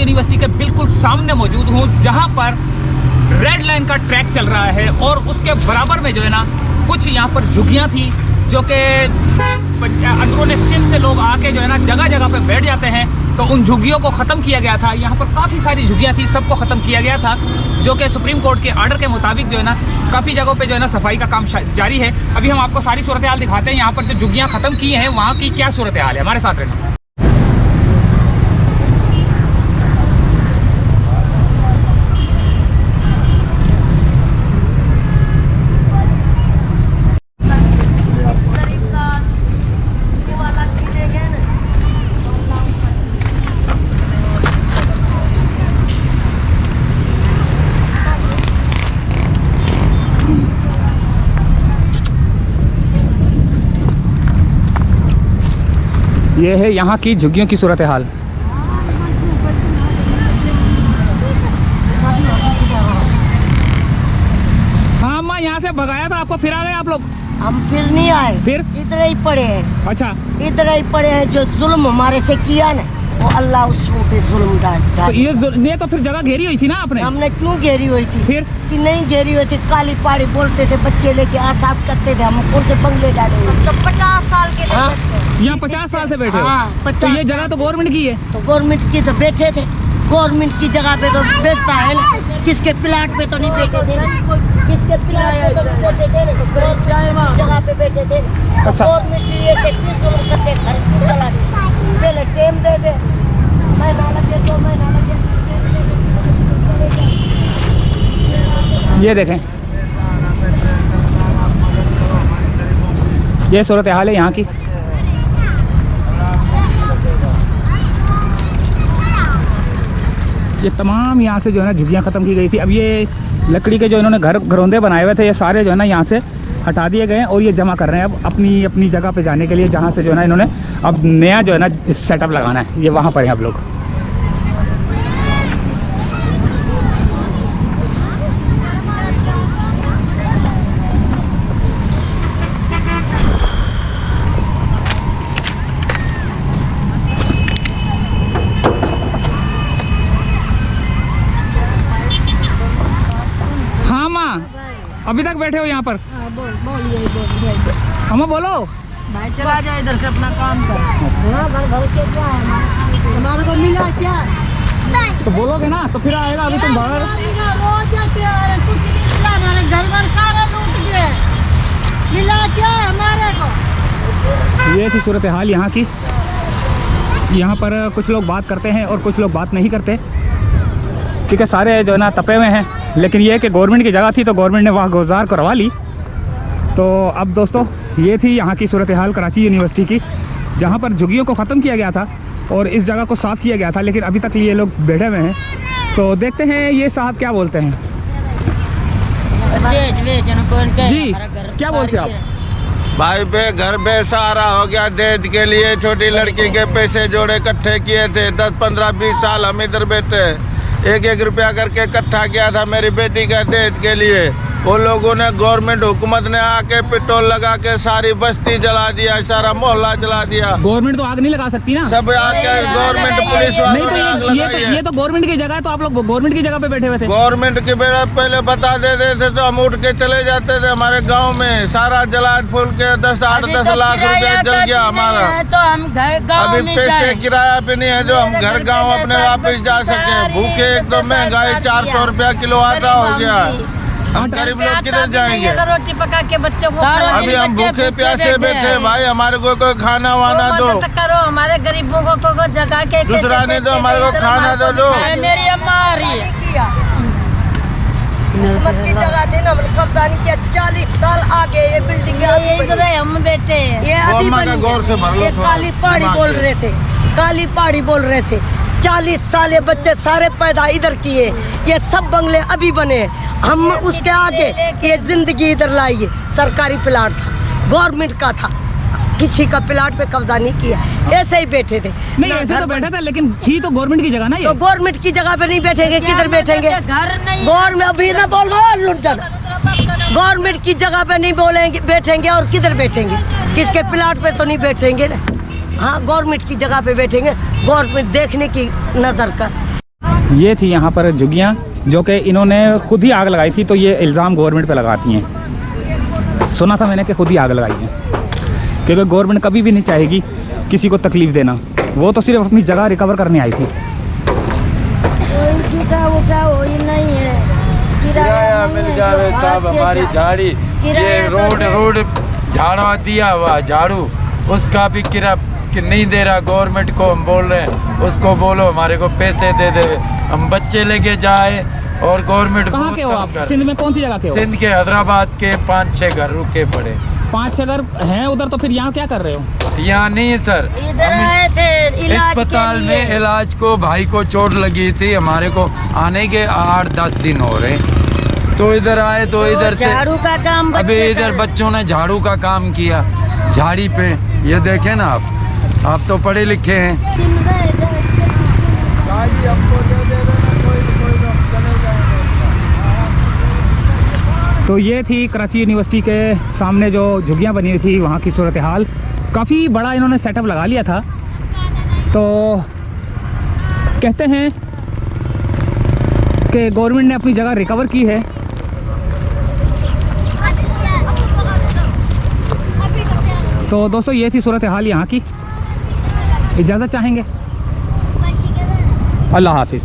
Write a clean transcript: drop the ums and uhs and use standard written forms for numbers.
University के बिल्कुल सामने मौजूद हूँ, जहाँ पर रेड लाइन का ट्रैक चल रहा है और उसके बराबर में जो है ना कुछ यहाँ पर झुग्गियाँ थी, जो कि अंदरूनी सिंध से लोग आके जो है ना जगह जगह पे बैठ जाते हैं। तो उन झुग्गियों को ख़त्म किया गया था। यहाँ पर काफ़ी सारी झुग्गियाँ थी, सबको ख़त्म किया गया था, जो कि सुप्रीम कोर्ट के आर्डर के मुताबिक जो है ना काफ़ी जगहों पे जो है ना सफाई का काम जारी है। अभी हम आपको सारी सूरत हाल दिखाते हैं, यहाँ पर जो झुग्गियाँ ख़त्म की हैं वहाँ की क्या सूरत हाल है। हमारे साथ रहना। ये है यहाँ की झुग्गियों की सूरत हाल। हाँ अम्मा, यहाँ से भगाया था आपको, फिर आ गए आप लोग? हम फिर नहीं आए, फिर इधर ही पड़े हैं। अच्छा, इधर ही पड़े हैं। जो जुल्म हमारे से किया ना, वो अल्लाह उसको पे जुल्म डाल। तो ये तो फिर जगह घेरी हुई थी ना आपने? हमने क्यों घेरी हुई थी? फिर कि नहीं घेरी हुई थी। काली पहाड़ी बोलते थे, बच्चे लेके आसास करते थे, हम उनके बंगले डाले हुए। तो 50 साल के यहाँ 50 साल से बैठे हो? हाँ, 50 तो ये जगह तो गवर्नमेंट की है। तो गवर्नमेंट की तो बैठे थे, गवर्नमेंट की जगह पे तो बैठता है ना। किसके प्लाट पे तो नहीं बैठे थे, किसके प्लाट पे तो नहीं बैठे थे, जगह पे बैठे थे। गवर्नमेंट ये कितनी जुल्म करके घर क्यों चला दी? पहले टाइम दे दे, महीना लगे 2 महीना लगे। ये देखें, ये सूरत हाल है यहाँ की। ये तमाम यहाँ से जो है ना झुग्गियाँ ख़त्म की गई थी। अब ये लकड़ी के जो इन्होंने घरौंदे बनाए हुए थे, ये सारे जो है ना यहाँ से हटा दिए गए हैं और ये जमा कर रहे हैं अब अपनी अपनी जगह पे जाने के लिए, जहाँ से जो है ना इन्होंने अब नया जो है ना सेटअप लगाना है। ये वहाँ पर हैं अब लोग। अभी तक बैठे हो यहाँ पर? हम बोलो भाई, चला जाए इधर से, अपना काम कर। हमारे को मिला क्या? तो बोलोगे ना तो फिर आएगा। अभी तुम बाहर कुछ नहीं मिला, हमारे घर पर सारा लूट गए। मिला क्या हमारे को? ये थी सूरत हाल यहाँ की। यहाँ पर कुछ लोग बात करते हैं और कुछ लोग बात नहीं करते, क्योंकि सारे जो है ना तपे हुए हैं। लेकिन ये है कि गवर्नमेंट की जगह थी तो गवर्नमेंट ने वहाँ गुजार करवा ली। तो अब दोस्तों, ये थी यहाँ की सूरत हाल कराची यूनिवर्सिटी की, जहाँ पर झुग्गियों को ख़त्म किया गया था और इस जगह को साफ़ किया गया था। लेकिन अभी तक ये लोग बैठे हुए हैं, तो देखते हैं ये साहब क्या बोलते हैं। जी, क्या बोलते हैं आप? भाई घर बेसहारा हो गया। दहेज के लिए छोटी लड़की के पैसे जोड़े इकट्ठे किए थे, 10, 15, 20 साल हम इधर बैठे, 1-1 रुपया करके इकट्ठा किया था मेरी बेटी का दहेज के लिए। वो लोगों ने, गवर्नमेंट हुकूमत ने आके पेट्रोल लगा के सारी बस्ती जला दिया, सारा मोहल्ला जला दिया। गवर्नमेंट तो आग नहीं लगा सकती ना? सब आके गवर्नमेंट पुलिस वालों ने आग लगाई है। ये तो गवर्नमेंट की जगह है, तो आप लोग गवर्नमेंट की जगह पे बैठे हुए थे। गवर्नमेंट की बेड़ा पहले बता देते थे तो हम उठ के चले जाते थे। हमारे गाँव में सारा जला फूल के 8-10 लाख रुपया जल गया हमारा। तो हम अभी पैसे किराया भी नहीं है जो हम घर गाँव अपने वापस जा सके। भूखे, एक तो महंगाई 400 रुपया किलो आटा हो गया है। हम गरीब लोग किधर जाएंगे? रोटी पका के बच्चों को अभी हम भूखे प्यासे बैठे। भाई हमारे को कोई खाना वाना दो करो, हमारे गरीबों को जगा के। दूसरा ने तो हमारे को खाना दो। मेरी अम्मा आ रही है। हुकूमत की जगह थी ना, कब्जा नहीं किया। 40 साल आगे ये बिल्डिंग इधर हम बैठे हैं। ये अभी गौर से भर लो। ये काली पहाड़ी बोल रहे थे, काली पहाड़ी बोल रहे थे। 40 साल ये बच्चे सारे पैदा इधर किए, ये सब बंगले अभी बने। हम उसके आगे ये जिंदगी इधर लाइए। सरकारी प्लाट था, गवर्नमेंट का था, किसी का प्लाट पे कब्जा नहीं किया। ऐसे ही बैठे थे। नहीं, ऐसे तो बैठा था, लेकिन थी तो गवर्नमेंट की जगह ना ये। तो गवर्नमेंट की जगह पे नहीं बैठेंगे, किधर बैठेंगे? गवर्नमेंट अभी ना बोलो लुंडन, गवर्नमेंट की जगह पे नहीं बोलेंगे बैठेंगे और किधर बैठेंगे? किसके प्लाट पे तो नहीं बैठेंगे ना। हाँ, गवर्नमेंट की जगह पे बैठेंगे। गवर्नमेंट देखने की नजर कर। ये थी यहाँ पर झुग्गियाँ जो कि इन्होंने खुद ही आग लगाई थी, तो ये इल्ज़ाम गवर्नमेंट पे लगाती हैं। सुना था मैंने कि खुद ही आग लगाई है, क्योंकि गवर्नमेंट कभी भी नहीं चाहेगी किसी को तकलीफ़ देना। वो तो सिर्फ अपनी जगह रिकवर करने आई थी। किराया मिल जावे साहब, हमारी झाड़ी ये रोड झाड़वा दिया हुआ झाड़ू, उसका भी किराया नहीं दे रहा गवर्नमेंट को। हम बोल रहे हैं उसको बोलो हमारे को पैसे दे दे, हम बच्चे लेके जाए और गवर्नमेंट। कहाँ के हो आप? सिंध में कौन सी जगह के हो? सिंध के हैदराबाद के 5-6 घर रुके पड़े। 5-6 घर हैं उधर, तो फिर यहाँ क्या कर रहे हो? यहाँ नहीं है सर, हम अस्पताल में इलाज को, भाई को चोट लगी थी, हमारे को आने के 8-10 दिन हो रहे, तो इधर आए तो इधर से झाड़ू का काम अभी इधर बच्चों ने झाड़ू का काम किया झाड़ी पे। ये देखें ना आप तो पढ़े लिखे हैं। तो ये थी कराची यूनिवर्सिटी के सामने जो झुग्गियाँ बनी हुई थी, वहाँ की सूरत हाल। काफ़ी बड़ा इन्होंने सेटअप लगा लिया था। तो कहते हैं कि गवर्नमेंट ने अपनी जगह रिकवर की है। तो दोस्तों ये थी सूरत हाल यहाँ की। इजाज़त चाहेंगे? अल्लाह हाफिज़।